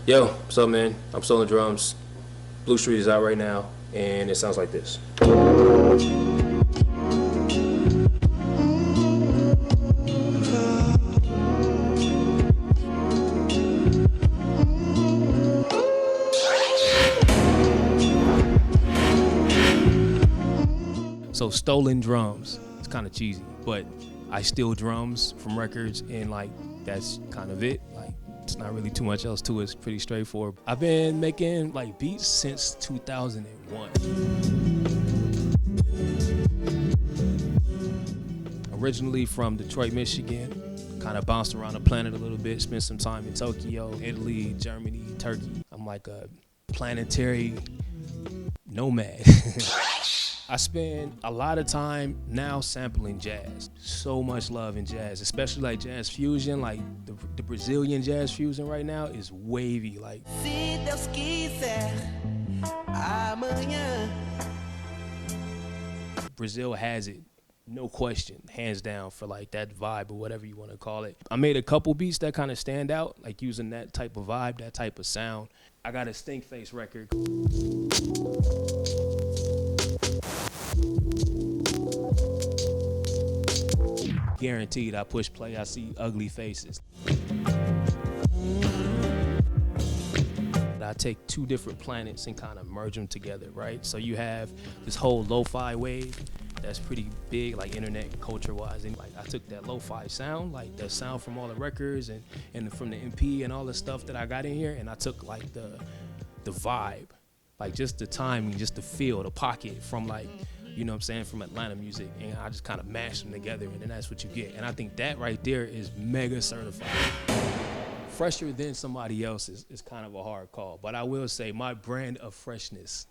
Yo, what's up, man? I'm STLN Drums. Beatstreet is out right now, and it sounds like this. So STLN Drums, it's kind of cheesy, but I steal drums from records, and like that's kind of it. Like it's not really too much else to it. It's pretty straightforward. I've been making like beats since 2001. Originally from Detroit, Michigan. Kind of bounced around the planet a little bit. Spent some time in Tokyo, Italy, Germany, Turkey. I'm like a planetary nomad. I spend a lot of time now sampling jazz. So much love in jazz, especially like jazz fusion. Like the Brazilian jazz fusion right now is wavy. Like Brazil has it, no question, hands down, for like that vibe or whatever you want to call it. I made a couple beats that kind of stand out, like using that type of vibe, that type of sound. I got a Stink Face record. Guaranteed, I push play, I see ugly faces. I take two different planets and kind of merge them together, right? So you have this whole lo-fi wave that's pretty big, like internet culture-wise. And like I took that lo-fi sound, like that sound from all the records and from the MP and all the stuff that I got in here, and I took like the vibe, like just the timing, just the feel, the pocket from like, you know what I'm saying, from Atlanta music, and I just kind of mash them together, and then that's what you get. And I think that right there is mega certified. Fresher than somebody else is kind of a hard call, but I will say my brand of freshness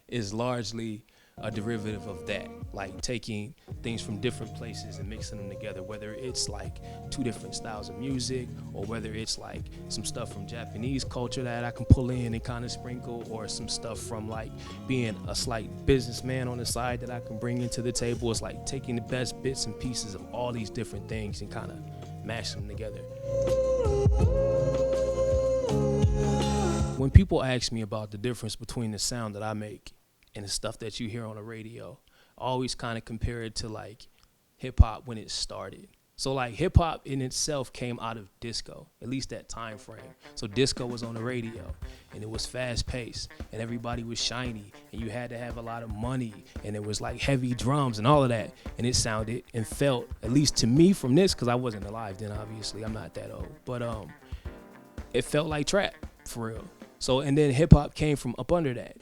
is largely a derivative of that, like taking things from different places and mixing them together, whether it's like two different styles of music, or whether it's like some stuff from Japanese culture that I can pull in and kind of sprinkle, or some stuff from like being a slight businessman on the side that I can bring into the table. It's like taking the best bits and pieces of all these different things and kind of mash them together. When people ask me about the difference between the sound that I make and the stuff that you hear on the radio, I always kind of compare it to like hip hop when it started. So like hip hop in itself came out of disco, at least that time frame. So disco was on the radio, and it was fast paced, and everybody was shiny, and you had to have a lot of money, and it was like heavy drums and all of that, and it sounded and felt, at least to me from this, because I wasn't alive then, obviously, I'm not that old, but it felt like trap for real. So, and then hip hop came from up under that.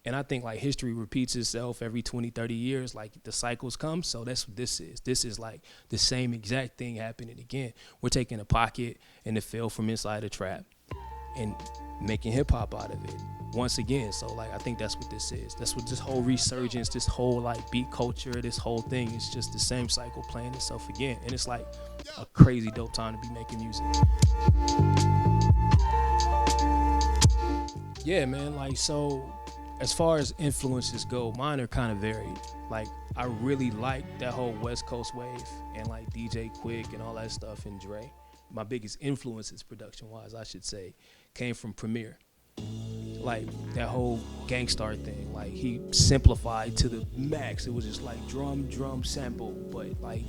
And I think like history repeats itself every 20, 30 years, like the cycles come. So that's what this is. This is like the same exact thing happening again. We're taking a pocket and the feel from inside a trap and making hip hop out of it once again. So like, I think that's what this is. That's what this whole resurgence, this whole like beat culture, this whole thing is just the same cycle playing itself again. And it's like a crazy dope time to be making music. Yeah, man, like, so as far as influences go, mine are kind of varied. Like, I really like that whole West Coast wave and like DJ Quick and all that stuff and Dre. My biggest influences, production-wise, I should say, came from Premier. Like, that whole Gangstar thing, like, he simplified to the max. It was just like drum, sample, but like,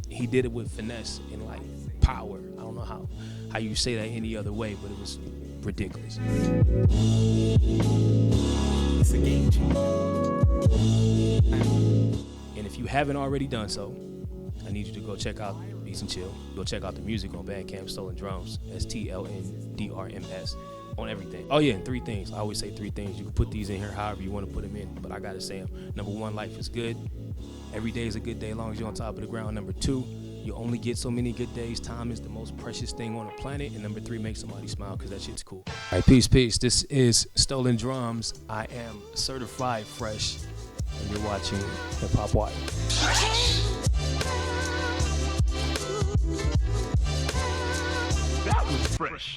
he did it with finesse and like power. I don't know how you say that any other way, but it was ridiculous. It's a game changer. And if you haven't already done so, I need you to go check out Beats and Chill. Go check out the music on Bandcamp, STLN Drums, STLNDRMS, on everything. Oh yeah, and three things. I always say three things. You can put these in here however you want to put them in, but I gotta say them. Number one, life is good. Every day is a good day as long as you're on top of the ground. Number two, you only get so many good days. Time is the most precious thing on the planet. And number three, make somebody smile, because that shit's cool. All right, peace. This is STLN Drums. I am certified fresh, and you're watching HIP-HOPWIRED. That was fresh.